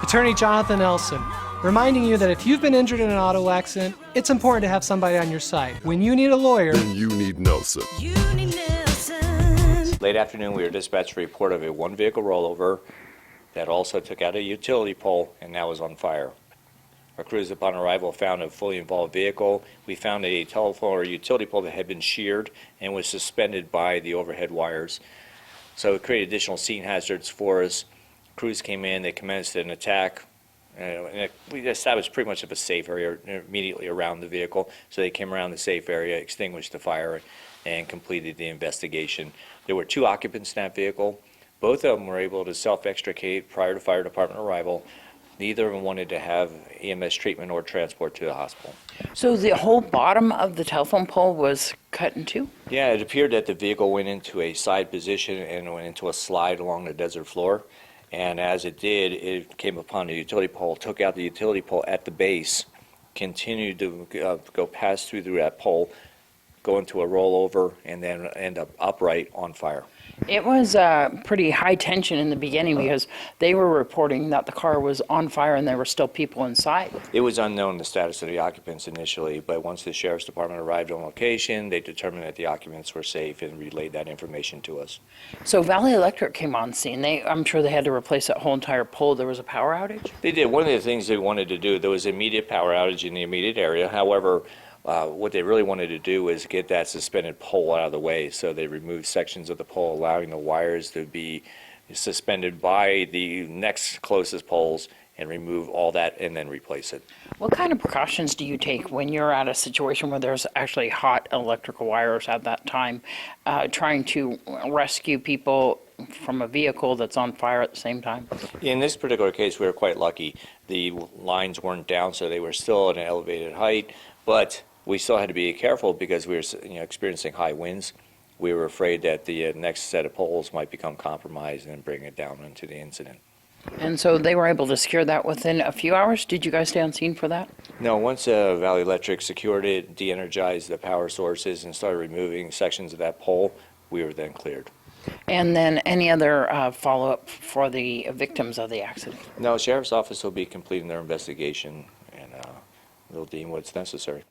Attorney Jonathan Elson, reminding you that if you've been injured in an auto accident, it's important to have somebody on your side. When you need a lawyer, then you need Nelson. Late afternoon, we were dispatched a report of a one-vehicle rollover that also took out a utility pole and now is on fire. Our crews, upon arrival, found a fully involved vehicle. We found a telephone or utility pole that had been sheared and was suspended by the overhead wires. So it created additional scene hazards for us. Crews came in, they commenced an attack. And we established pretty much of a safe area immediately around the vehicle. So they came around the safe area, extinguished the fire, and completed the investigation. There were 2 occupants in that vehicle. Both of them were able to self-extricate prior to fire department arrival. Neither of them wanted to have EMS treatment or transport to the hospital. So the whole bottom of the telephone pole was cut in 2? Yeah, it appeared that the vehicle went into a side position and went into a slide along the desert floor. And as it did, it came upon the utility pole, took out the utility pole at the base, continued to go past through that pole, go into a rollover, and then end up upright on fire. It was pretty high tension in the beginning because they were reporting that the car was on fire and there were still people inside. It was unknown the status of the occupants initially, but once the sheriff's department arrived on location, they determined that the occupants were safe and relayed that information to us. So Valley Electric came on scene. I'm sure they had to replace that whole entire pole. There was a power outage? They did. One of the things they wanted to do, there was immediate power outage in the immediate area. However, what they really wanted to do was get that suspended pole out of the way, so they removed sections of the pole, allowing the wires to be suspended by the next closest poles and remove all that and then replace it. What kind of precautions do you take when you're at a situation where there's actually hot electrical wires at that time, trying to rescue people from a vehicle that's on fire at the same time? In this particular case, we were quite lucky. The lines weren't down, so they were still at an elevated height, but we still had to be careful because we were experiencing high winds. We were afraid that the next set of poles might become compromised and bring it down into the incident. And so they were able to secure that within a few hours? Did you guys stay on scene for that? No, once Valley Electric secured it, de-energized the power sources, and started removing sections of that pole, we were then cleared. And then any other follow-up for the victims of the accident? No, Sheriff's Office will be completing their investigation, and they'll deem what's necessary.